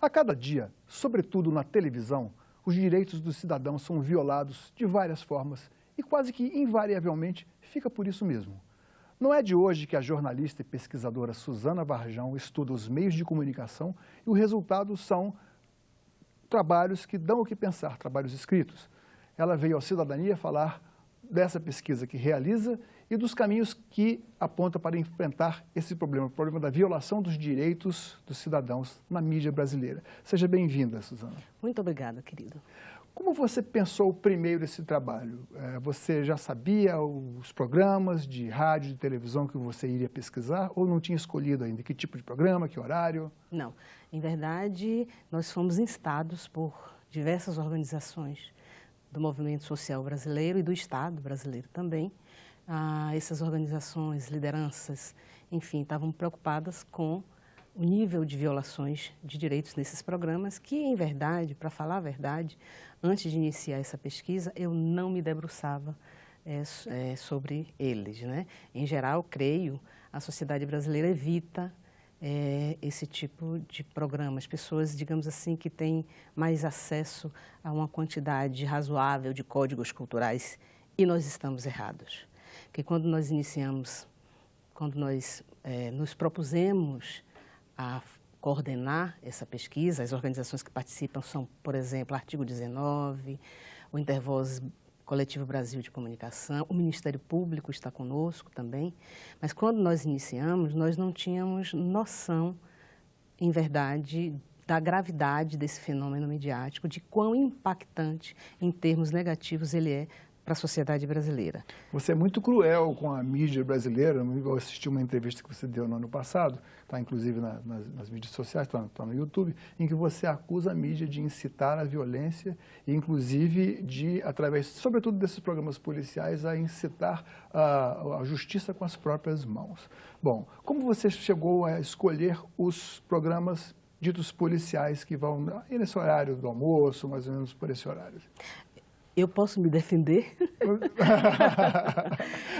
A cada dia, sobretudo na televisão, os direitos dos cidadãos são violados de várias formas e quase que invariavelmente fica por isso mesmo. Não é de hoje que a jornalista e pesquisadora Suzana Varjão estuda os meios de comunicação e o resultado são trabalhos que dão o que pensar, trabalhos escritos. Ela veio ao Cidadania falar dessa pesquisa que realiza e dos caminhos que aponta para enfrentar esse problema, o problema da violação dos direitos dos cidadãos na mídia brasileira. Seja bem-vinda, Suzana. Muito obrigada, querido. Como você pensou primeiro esse trabalho? Você já sabia os programas de rádio e televisão que você iria pesquisar ou não tinha escolhido ainda? Que tipo de programa, que horário? Não, em verdade, nós fomos instados por diversas organizações do movimento social brasileiro e do Estado brasileiro também. Essas organizações, lideranças, enfim, estavam preocupadas com o nível de violações de direitos nesses programas, que, em verdade, para falar a verdade, antes de iniciar essa pesquisa, eu não me debruçava sobre eles, né? Em geral, creio, a sociedade brasileira evita esse tipo de programas. Pessoas, digamos assim, que têm mais acesso a uma quantidade razoável de códigos culturais, e nós estamos errados. Porque quando nós iniciamos, quando nós nos propusemos a coordenar essa pesquisa, as organizações que participam são, por exemplo, Artigo 19, o Intervoz Coletivo Brasil de Comunicação, o Ministério Público está conosco também, mas quando nós iniciamos, nós não tínhamos noção, em verdade, da gravidade desse fenômeno midiático, de quão impactante, em termos negativos, ele é para a sociedade brasileira. Você é muito cruel com a mídia brasileira. Eu assisti uma entrevista que você deu no ano passado, está inclusive nas mídias sociais, está no YouTube, em que você acusa a mídia de incitar a violência e, inclusive, de, através, sobretudo desses programas policiais, a incitar a justiça com as próprias mãos. Bom, como você chegou a escolher os programas ditos policiais que vão ir nesse horário do almoço, mais ou menos por esse horário? Eu posso me defender?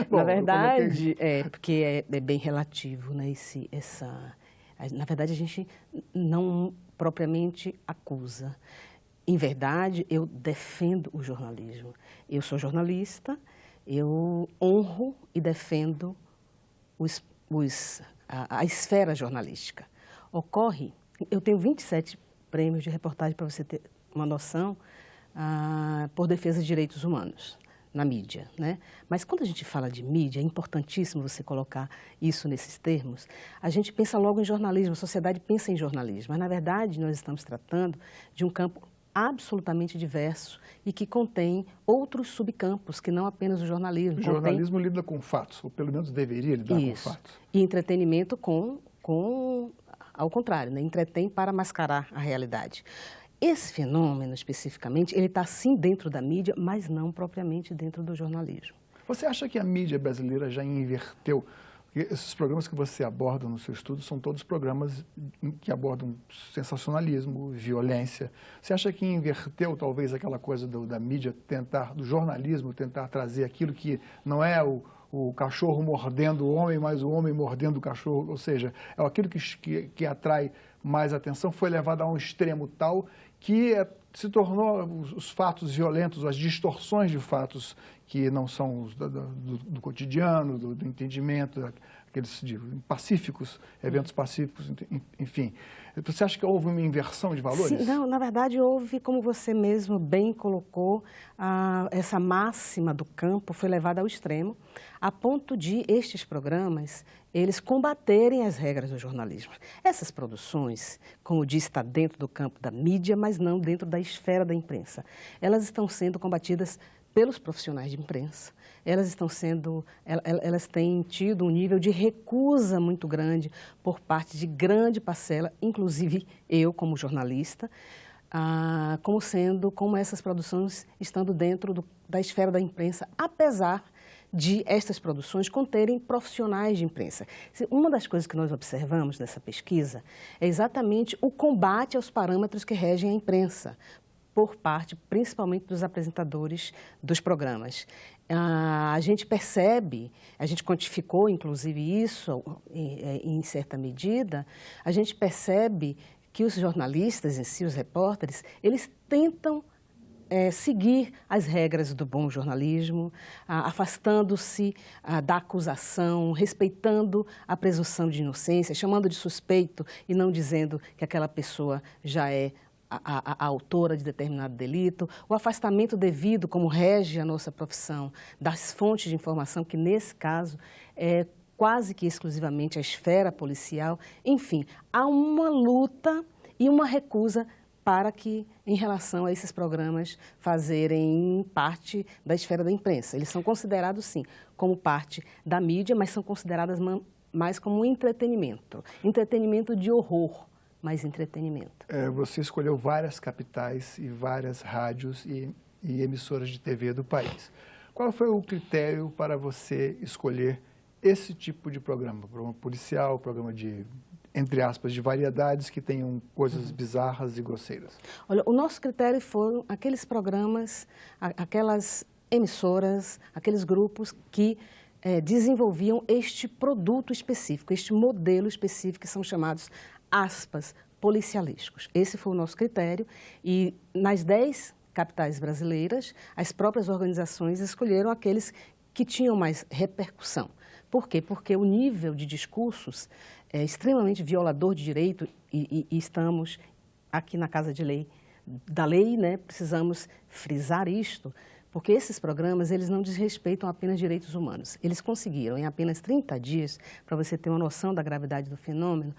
Bom, na verdade, porque é bem relativo, né? Na verdade, a gente não propriamente acusa. Em verdade, eu defendo o jornalismo. Eu sou jornalista, eu honro e defendo a esfera jornalística. Eu tenho 27 prêmios de reportagem, para você ter uma noção, por defesa de direitos humanos na mídia, né? Mas quando a gente fala de mídia, é importantíssimo você colocar isso nesses termos. A gente pensa logo em jornalismo, a sociedade pensa em jornalismo, mas na verdade nós estamos tratando de um campo absolutamente diverso e que contém outros subcampos que não apenas o jornalismo. O jornalismo lida com fatos, ou pelo menos deveria lidar com fatos. E entretenimento ao contrário, né? Entretém para mascarar a realidade. Esse fenômeno, especificamente, ele está sim dentro da mídia, mas não propriamente dentro do jornalismo. Você acha que a mídia brasileira já inverteu? Esses programas que você aborda no seu estudo são todos programas que abordam sensacionalismo, violência. Você acha que inverteu, talvez, aquela coisa da mídia do jornalismo, tentar trazer aquilo que não é o cachorro mordendo o homem, mas o homem mordendo o cachorro, ou seja, é aquilo que atrai mais atenção, foi levado a um extremo tal que se tornou os fatos violentos, as distorções de fatos que não são do cotidiano, do entendimento, aqueles pacíficos, eventos pacíficos, enfim. Você acha que houve uma inversão de valores? Sim, não, na verdade houve, como você mesmo bem colocou, essa máxima do campo foi levada ao extremo, a ponto de estes programas, eles combaterem as regras do jornalismo. Essas produções, como disse, está dentro do campo da mídia, mas não dentro da esfera da imprensa. Elas estão sendo combatidas pelos profissionais de imprensa, elas têm tido um nível de recusa muito grande por parte de grande parcela, inclusive eu como jornalista, como essas produções estando dentro da esfera da imprensa, apesar de estas produções conterem profissionais de imprensa. Uma das coisas que nós observamos nessa pesquisa é exatamente o combate aos parâmetros que regem a imprensa, por parte, principalmente, dos apresentadores dos programas. A gente percebe, a gente quantificou, inclusive, isso em certa medida, a gente percebe que os jornalistas em si, os repórteres, eles tentam seguir as regras do bom jornalismo, afastando-se da acusação, respeitando a presunção de inocência, chamando de suspeito e não dizendo que aquela pessoa já é a autora de determinado delito, o afastamento devido, como rege a nossa profissão, das fontes de informação, que nesse caso é quase que exclusivamente a esfera policial. Enfim, há uma luta e uma recusa para que, em relação a esses programas fazerem parte da esfera da imprensa. Eles são considerados, sim, como parte da mídia, mas são considerados mais como entretenimento. Entretenimento de horror, mas entretenimento. Você escolheu várias capitais e várias rádios e emissoras de TV do país. Qual foi o critério para você escolher esse tipo de programa? Programa policial, programa de, entre aspas, de variedades que tenham coisas bizarras e grosseiras? Olha, o nosso critério foram aqueles programas, aquelas emissoras, aqueles grupos que desenvolviam este produto específico, este modelo específico, que são chamados, aspas, policialísticos. Esse foi o nosso critério e nas 10 capitais brasileiras, as próprias organizações escolheram aqueles que tinham mais repercussão. Por quê? Porque o nível de discursos é extremamente violador de direito e estamos aqui na Casa de Lei, da lei, né? Precisamos frisar isto, porque esses programas, eles não desrespeitam apenas direitos humanos. Eles conseguiram, em apenas 30 dias, para você ter uma noção da gravidade do fenômeno,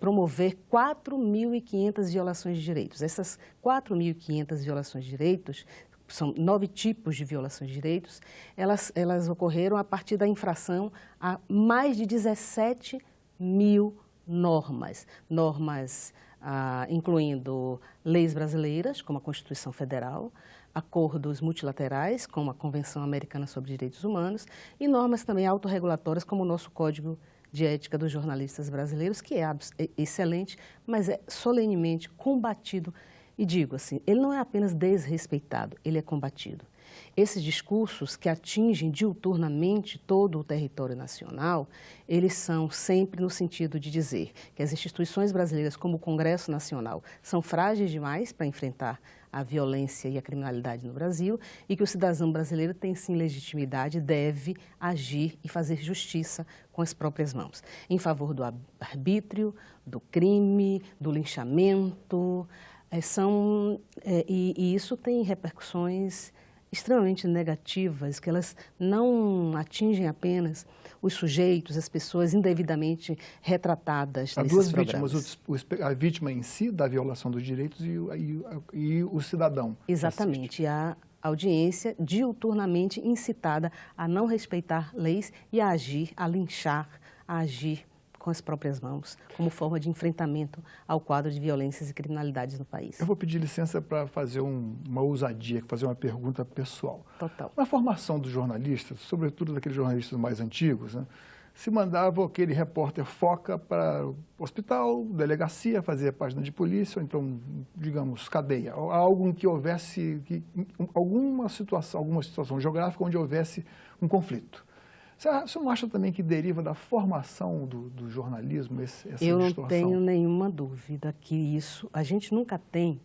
promover 4.500 violações de direitos. Essas 4.500 violações de direitos, são 9 tipos de violações de direitos, elas ocorreram a partir da infração a mais de 17 mil normas. Normas incluindo leis brasileiras, como a Constituição Federal, acordos multilaterais, como a Convenção Americana sobre Direitos Humanos, e normas também autorregulatórias, como o nosso Código de Ética dos Jornalistas Brasileiros, que é excelente, mas é solenemente combatido. E digo assim, ele não é apenas desrespeitado, ele é combatido. Esses discursos que atingem diuturnamente todo o território nacional, eles são sempre no sentido de dizer que as instituições brasileiras, como o Congresso Nacional, são frágeis demais para enfrentar a violência e a criminalidade no Brasil e que o cidadão brasileiro tem sim legitimidade, deve agir e fazer justiça com as próprias mãos, em favor do arbítrio, do crime, do linchamento, e isso tem repercussões extremamente negativas, que elas não atingem apenas os sujeitos, as pessoas indevidamente retratadas nesses programas. Há duas vítimas, a vítima em si da violação dos direitos e o cidadão. Exatamente, e a audiência diuturnamente incitada a não respeitar leis e a agir, a linchar, a agir com as próprias mãos, como forma de enfrentamento ao quadro de violências e criminalidades no país. Eu vou pedir licença para fazer uma ousadia, fazer uma pergunta pessoal. Total. Na formação dos jornalistas, sobretudo daqueles jornalistas mais antigos, né, se mandava aquele repórter foca para o hospital, delegacia, fazer página de polícia, ou então, digamos, cadeia. Algo em que houvesse alguma situação geográfica onde houvesse um conflito. Você não acha também que deriva da formação do jornalismo essa distorção? Eu não tenho nenhuma dúvida que isso, a gente nunca tem,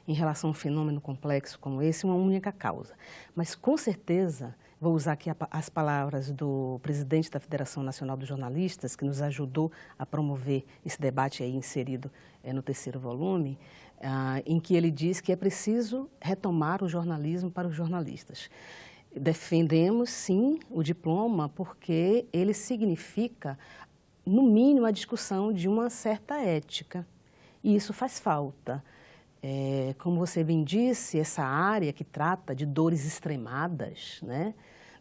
em relação a um fenômeno complexo como esse, uma única causa. Mas, com certeza, vou usar aqui as palavras do presidente da Federação Nacional dos Jornalistas, que nos ajudou a promover esse debate aí inserido no 3º volume, em que ele diz que é preciso retomar o jornalismo para os jornalistas. Defendemos, sim, o diploma porque ele significa, no mínimo, a discussão de uma certa ética. E isso faz falta. Como você bem disse, essa área que trata de dores extremadas, né,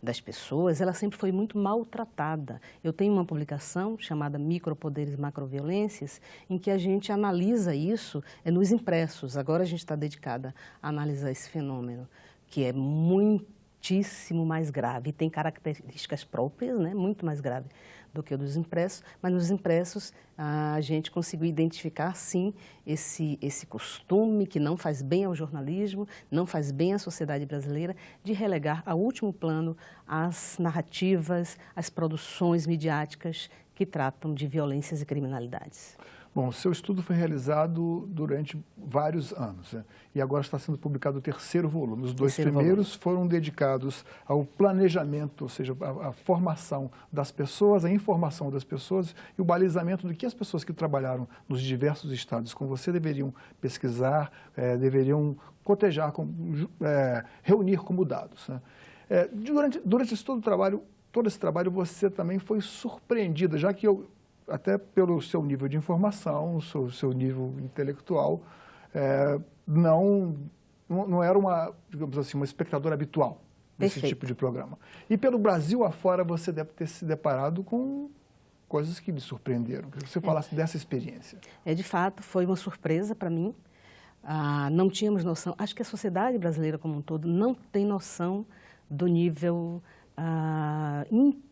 das pessoas, ela sempre foi muito maltratada. Eu tenho uma publicação chamada Micropoderes e Macroviolências, em que a gente analisa isso nos impressos. Agora a gente está dedicada a analisar esse fenômeno, que é muitíssimo mais grave, tem características próprias, né, muito mais grave do que o dos impressos, mas nos impressos a gente conseguiu identificar, sim, esse costume que não faz bem ao jornalismo, não faz bem à sociedade brasileira, de relegar ao último plano as narrativas, as produções midiáticas que tratam de violências e criminalidades. Bom, seu estudo foi realizado durante vários anos, né? E agora está sendo publicado o terceiro volume. Os dois primeiros foram dedicados ao planejamento, ou seja, a formação das pessoas, a informação das pessoas e o balizamento do que as pessoas que trabalharam nos diversos estados com você deveriam pesquisar, deveriam cotejar, reunir como dados, né? Durante todo esse trabalho, você também foi surpreendida, já que até pelo seu nível de informação, o seu nível intelectual, não era digamos assim, uma espectadora habitual desse tipo de programa. E pelo Brasil afora, você deve ter se deparado com coisas que lhe surpreenderam. Queria que você falasse dessa experiência. De fato, foi uma surpresa para mim. Não tínhamos noção, acho que a sociedade brasileira como um todo não tem noção do nível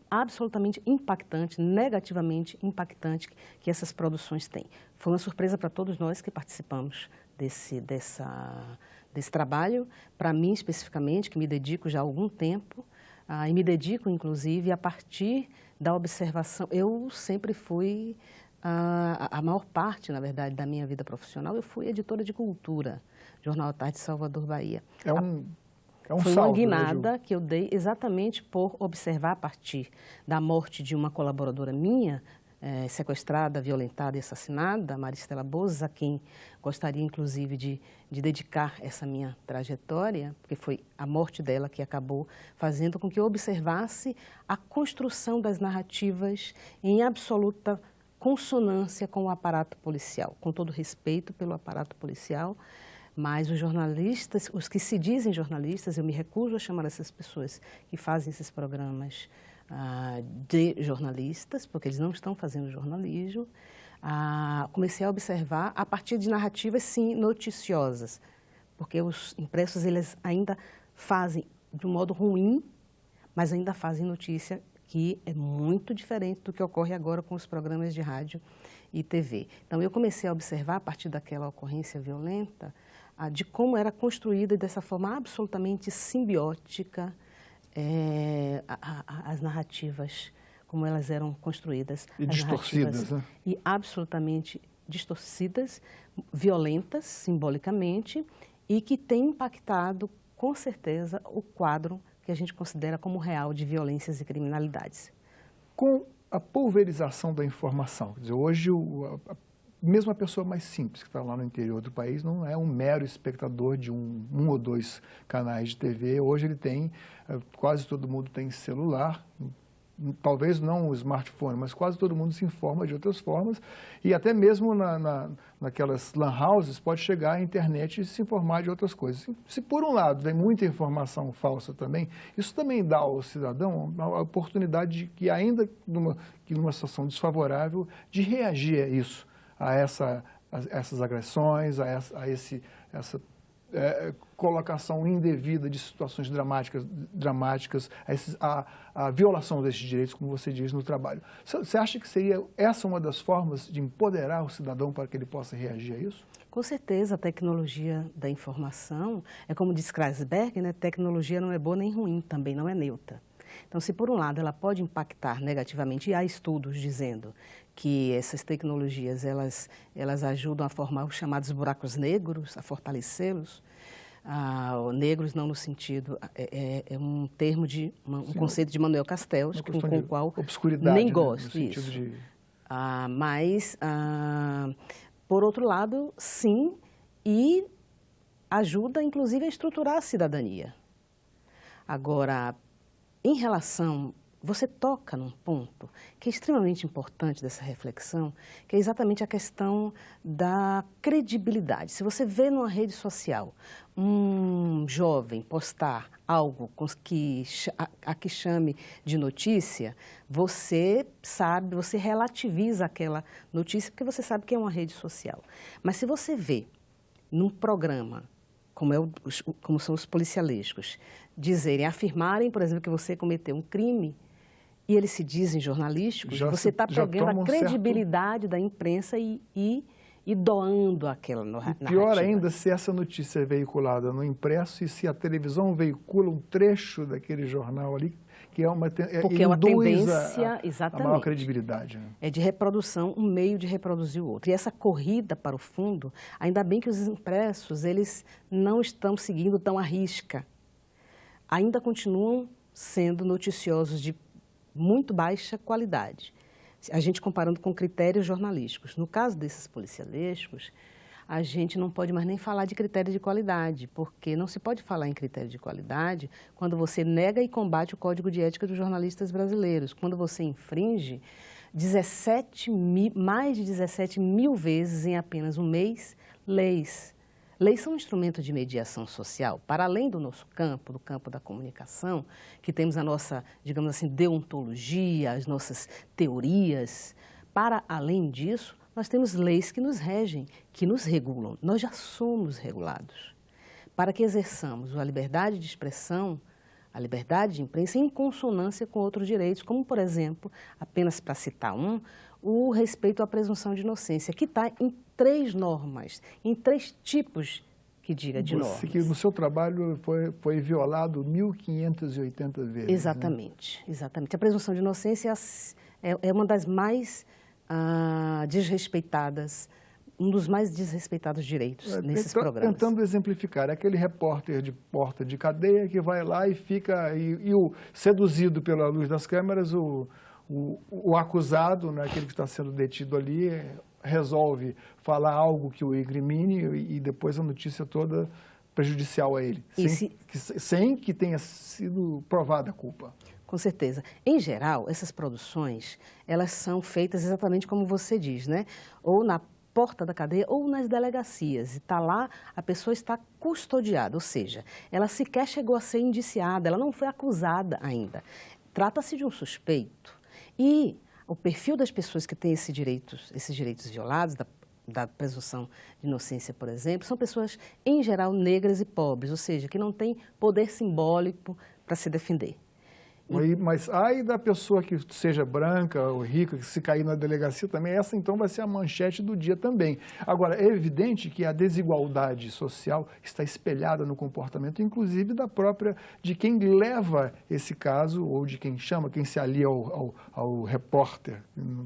absolutamente impactante, negativamente impactante que essas produções têm. Foi uma surpresa para todos nós que participamos desse trabalho, para mim especificamente, que me dedico já há algum tempo, e me dedico inclusive a partir da observação. Eu sempre fui, a maior parte, na verdade, da minha vida profissional, eu fui editora de cultura, Jornal à Tarde de Salvador, Bahia. Foi uma guinada que eu dei exatamente por observar a partir da morte de uma colaboradora minha, sequestrada, violentada e assassinada, Maristela Bozes, a quem gostaria inclusive de dedicar essa minha trajetória, porque foi a morte dela que acabou fazendo com que eu observasse a construção das narrativas em absoluta consonância com o aparato policial, com todo respeito pelo aparato policial. Mas os jornalistas, os que se dizem jornalistas, eu me recuso a chamar essas pessoas que fazem esses programas de jornalistas, porque eles não estão fazendo jornalismo. Comecei a observar a partir de narrativas, sim, noticiosas, porque os impressos eles ainda fazem de um modo ruim, mas ainda fazem notícia que é muito diferente do que ocorre agora com os programas de rádio e TV. Então, eu comecei a observar, a partir daquela ocorrência violenta, de como era construída dessa forma absolutamente simbiótica as narrativas, como elas eram construídas. E distorcidas, né? E absolutamente distorcidas, violentas, simbolicamente, e que têm impactado, com certeza, o quadro que a gente considera como real de violências e criminalidades. Com a pulverização da informação, quer dizer, hoje mesmo a pessoa mais simples, que está lá no interior do país, não é um mero espectador de um ou dois canais de TV. Hoje ele tem, quase todo mundo tem celular, talvez não o smartphone, mas quase todo mundo se informa de outras formas. E até mesmo naquelas lan houses pode chegar à internet e se informar de outras coisas. Se por um lado vem muita informação falsa também, isso também dá ao cidadão a oportunidade de que ainda numa situação desfavorável, de reagir a isso. A essas agressões, essa colocação indevida de situações dramáticas, a violação desses direitos, como você diz, no trabalho. Você acha que seria essa uma das formas de empoderar o cidadão para que ele possa reagir a isso? Com certeza, a tecnologia da informação, como diz Kreisberg, né, tecnologia não é boa nem ruim, também não é neutra. Então, se por um lado ela pode impactar negativamente, e há estudos dizendo que essas tecnologias elas ajudam a formar os chamados buracos negros, a fortalecê-los, negros não no sentido, é um termo um conceito de Manuel Castells, com o qual nem gosto, né, no sentido de... Mas, por outro lado, sim, e ajuda inclusive a estruturar a cidadania. Agora, em relação, você toca num ponto que é extremamente importante dessa reflexão, que é exatamente a questão da credibilidade. Se você vê numa rede social um jovem postar algo que chame de notícia, você sabe, você relativiza aquela notícia porque você sabe que é uma rede social. Mas se você vê num programa, como são os policialescos, afirmarem, por exemplo, que você cometeu um crime, e eles se dizem jornalísticos, você está pegando a credibilidade da imprensa e doando aquela narrativa. Pior ainda se essa notícia é veiculada no impresso e se a televisão veicula um trecho daquele jornal ali porque Porque é uma induz tendência, a maior exatamente, credibilidade. Né? é de reprodução, um meio de reproduzir o outro. E essa corrida para o fundo, ainda bem que os impressos, eles não estão seguindo tão à risca. Ainda continuam sendo noticiosos de muito baixa qualidade, a gente comparando com critérios jornalísticos. No caso desses policialescos, a gente não pode mais nem falar de critério de qualidade, porque não se pode falar em critério de qualidade quando você nega e combate o Código de Ética dos Jornalistas Brasileiros, quando você infringe mais de 17 mil vezes em apenas um mês leis. Leis são um instrumento de mediação social, para além do nosso campo, do campo da comunicação, que temos a nossa, digamos assim, deontologia, as nossas teorias. Para além disso, nós temos leis que nos regem, que nos regulam. Nós já somos regulados. Para que exerçamos a liberdade de expressão, a liberdade de imprensa em consonância com outros direitos, como, por exemplo, apenas para citar o respeito à presunção de inocência, que está em 3 normas, em 3 tipos que diga de normas. Que no seu trabalho foi violado 1.580 vezes. Exatamente, né? Exatamente. A presunção de inocência é uma das mais desrespeitadas, um dos mais desrespeitados direitos nesses programas. Tentando exemplificar, aquele repórter de porta de cadeia que vai lá e fica, seduzido pela luz das câmeras, o acusado, né, aquele que está sendo detido ali, resolve falar algo que o incrimine e depois a notícia toda prejudicial a ele, sem que tenha sido provada a culpa. Com certeza. Em geral, essas produções, elas são feitas exatamente como você diz, né? Ou na porta da cadeia ou nas delegacias. E está lá, a pessoa está custodiada, ou seja, ela sequer chegou a ser indiciada, ela não foi acusada ainda. Trata-se de um suspeito. E o perfil das pessoas que têm esses direitos violados, da presunção de inocência, por exemplo, são pessoas, em geral, negras e pobres, ou seja, que não têm poder simbólico para se defender. Mas ai da pessoa que seja branca ou rica, que se cair na delegacia também, essa então vai ser a manchete do dia também. Agora, é evidente que a desigualdade social está espelhada no comportamento, inclusive de quem leva esse caso, ou de quem se alia ao repórter,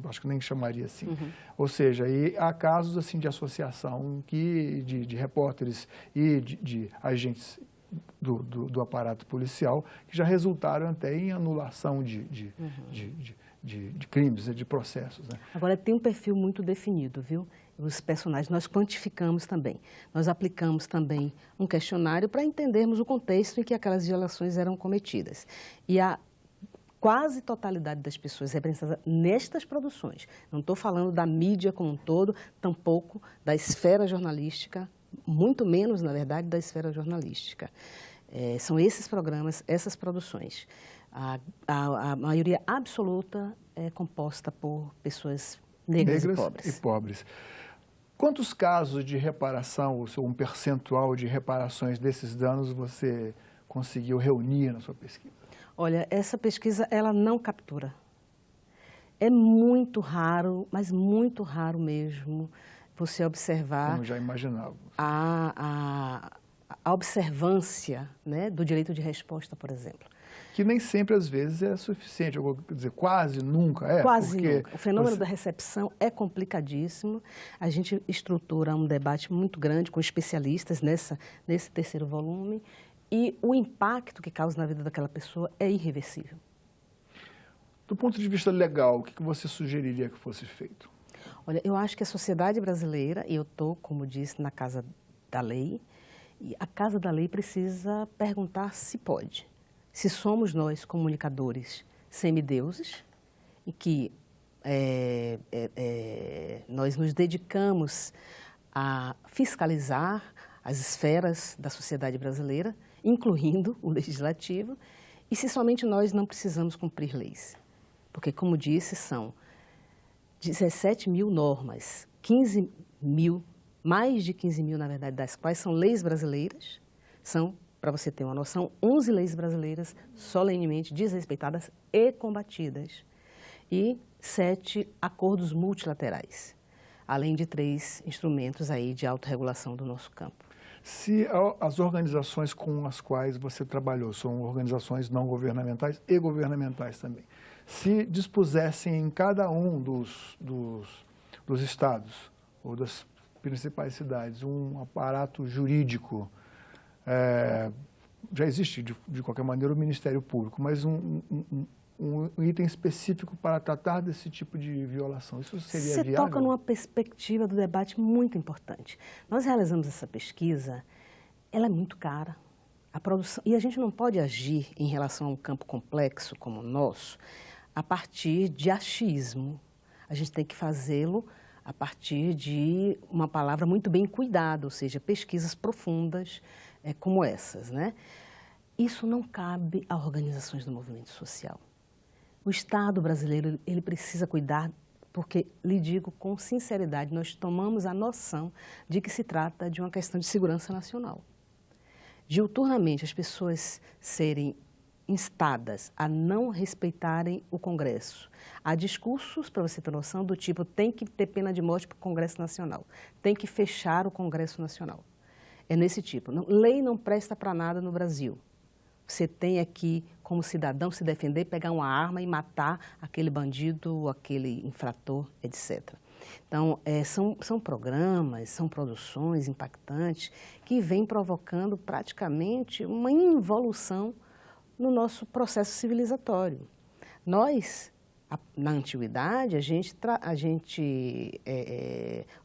acho que nem chamaria assim. Uhum. Ou seja, há casos assim, de associação de repórteres e de agentes do aparato policial, que já resultaram até em anulação de crimes, de processos. Né? Agora, tem um perfil muito definido, viu? Os personagens, nós quantificamos também. Nós aplicamos também um questionário para entendermos o contexto em que aquelas violações eram cometidas. E a quase totalidade das pessoas representadas nestas produções, não estou falando da mídia como um todo, tampouco da esfera jornalística, muito menos, na verdade, da esfera jornalística. São esses programas, essas produções. A maioria absoluta é composta por pessoas negras e pobres. Quantos casos de reparação, ou um percentual de reparações desses danos você conseguiu reunir na sua pesquisa? Olha, essa pesquisa, ela não captura. É muito raro, mas muito raro mesmo, você observar... Como já imaginava. A observância, né, do direito de resposta, por exemplo. Que nem sempre, às vezes, é suficiente, quer dizer, quase nunca é. Quase nunca. O fenômeno da recepção é complicadíssimo. A gente estrutura um debate muito grande com especialistas nesse terceiro volume e o impacto que causa na vida daquela pessoa é irreversível. Do ponto de vista legal, o que você sugeriria que fosse feito? Olha, eu acho que a sociedade brasileira, e eu estou, como disse, na Casa da Lei, e a Casa da Lei precisa perguntar se pode. Se somos nós, comunicadores, semideuses, e que nós nos dedicamos a fiscalizar as esferas da sociedade brasileira, incluindo o legislativo, e se somente nós não precisamos cumprir leis. Porque, como disse, são 17 mil normas, 15 mil, mais de 15 mil, na verdade, das quais são leis brasileiras, são, para você ter uma noção, 11 leis brasileiras solenemente desrespeitadas e combatidas, e 7 acordos multilaterais, além de 3 instrumentos aí de autorregulação do nosso campo. Se as organizações com as quais você trabalhou são organizações não governamentais e governamentais também, se dispusessem em cada um dos estados ou das principais cidades um aparato jurídico, já existe de qualquer maneira o Ministério Público, mas um item específico para tratar desse tipo de violação, isso seria viável? Você toca numa perspectiva do debate muito importante. Nós realizamos essa pesquisa, ela é muito cara. A produção, e a gente não pode agir em relação a um campo complexo como o nosso a partir de achismo. A gente tem que fazê-lo a partir de uma palavra muito bem cuidada, ou seja, pesquisas profundas como essas, né? Isso não cabe a organizações do movimento social. O Estado brasileiro, ele precisa cuidar, porque, lhe digo com sinceridade, nós tomamos a noção de que se trata de uma questão de segurança nacional. Diuturnamente, as pessoas serem instadas a não respeitarem o Congresso. Há discursos, para você ter noção, do tipo, tem que ter pena de morte para o Congresso Nacional, tem que fechar o Congresso Nacional. É nesse tipo. Lei não presta para nada no Brasil. Você tem aqui, como cidadão, se defender, pegar uma arma e matar aquele bandido, aquele infrator, etc. Então, são programas, são produções impactantes que vêm provocando praticamente uma involução no nosso processo civilizatório. Nós, na antiguidade,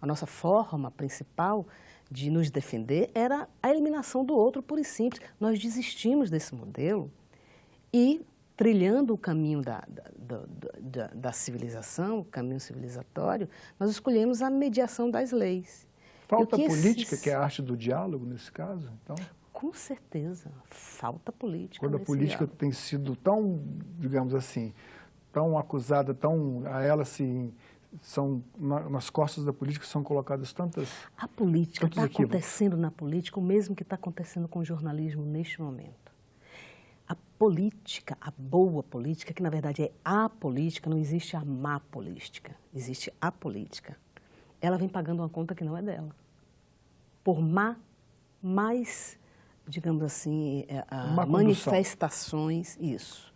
a nossa forma principal de nos defender era a eliminação do outro pura e simples. Nós desistimos desse modelo e, trilhando o caminho da civilização, o caminho civilizatório, nós escolhemos a mediação das leis. Falta política, que é a arte do diálogo, nesse caso, então? Com certeza, falta política. Quando a política diálogo tem sido tão, digamos assim, tão acusada, a ela assim, nas costas da política são colocadas tantas... A política está acontecendo na política o mesmo que está acontecendo com o jornalismo neste momento. A política, a boa política, que na verdade é a política, não existe a má política, existe a política. Ela vem pagando uma conta que não é dela. Por mais, digamos assim, manifestações, isso,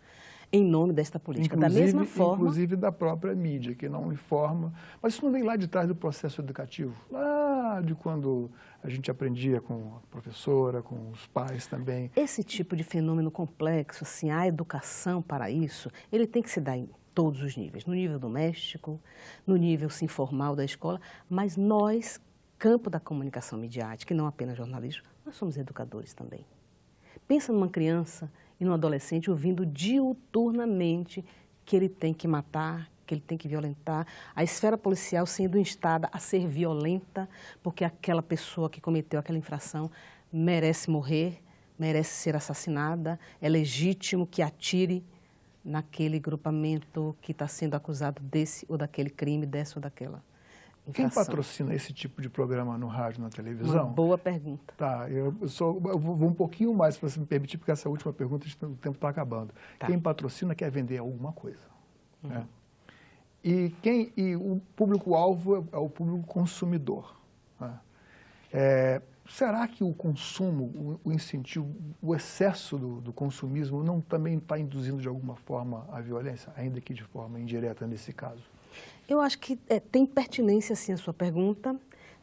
em nome desta política. Da mesma forma... Inclusive da própria mídia, que não informa. Mas isso não vem lá de trás do processo educativo? Lá de quando a gente aprendia com a professora, com os pais também. Esse tipo de fenômeno complexo, assim, a educação para isso, ele tem que se dar em todos os níveis. No nível doméstico, no nível informal da escola, mas nós, campo da comunicação midiática, e não apenas jornalismo, nós somos educadores também. Pensa numa criança e num adolescente ouvindo diuturnamente que ele tem que matar, que ele tem que violentar, a esfera policial sendo instada a ser violenta porque aquela pessoa que cometeu aquela infração merece morrer, merece ser assassinada, é legítimo que atire naquele grupamento que está sendo acusado desse ou daquele crime, dessa ou daquela infração. Quem patrocina esse tipo de programa no rádio, na televisão? Uma boa pergunta. Tá, eu vou um pouquinho mais, se você me permitir, porque essa última pergunta, o tempo está acabando. Tá. Quem patrocina quer vender alguma coisa. Né? E o público-alvo é o público consumidor. Né? Será que o consumo, o incentivo, o excesso do consumismo não também está induzindo de alguma forma a violência, ainda que de forma indireta nesse caso? Eu acho que tem pertinência, sim, a sua pergunta.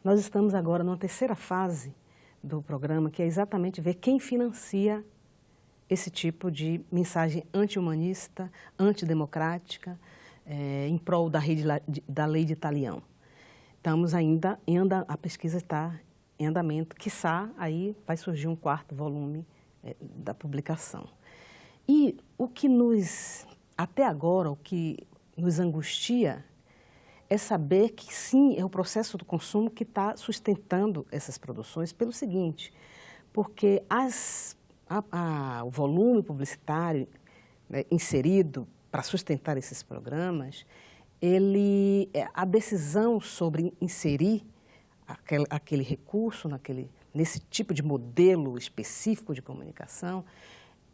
Nós estamos agora numa terceira fase do programa, que é exatamente ver quem financia esse tipo de mensagem anti-humanista, antidemocrática, em prol da lei de Talião. Estamos ainda, a pesquisa está em andamento, quiçá aí vai surgir um quarto volume da publicação. E até agora, o que nos angustia é saber que, sim, é o processo do consumo que está sustentando essas produções pelo seguinte, porque o volume publicitário, né, inserido para sustentar esses programas, a decisão sobre inserir aquele recurso nesse tipo de modelo específico de comunicação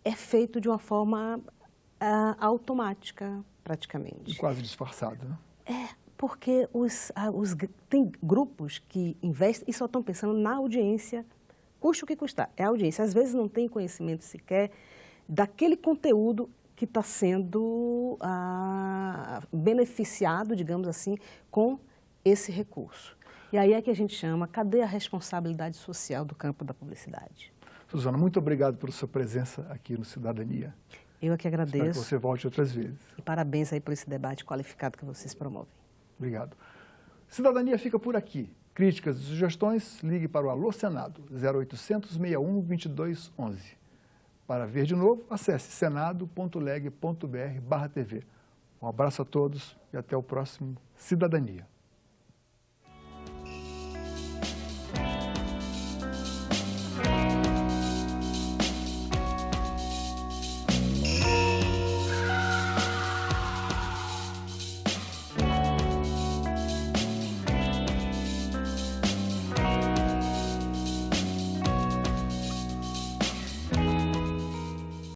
é feito de uma forma automática, praticamente. E quase disfarçada, né? Porque tem grupos que investem e só estão pensando na audiência Custe o que custar, é a audiência. Às vezes não tem conhecimento sequer daquele conteúdo que está sendo beneficiado, digamos assim, com esse recurso. E aí é que a gente chama, cadê a responsabilidade social do campo da publicidade? Suzana, muito obrigado pela sua presença aqui no Cidadania. Eu é que agradeço. Espero que você volte outras vezes. E parabéns aí por esse debate qualificado que vocês promovem. Obrigado. Cidadania fica por aqui. Críticas e sugestões, ligue para o Alô Senado, 0800 61 2211. Para ver de novo, acesse senado.leg.br/TV. Um abraço a todos e até o próximo Cidadania.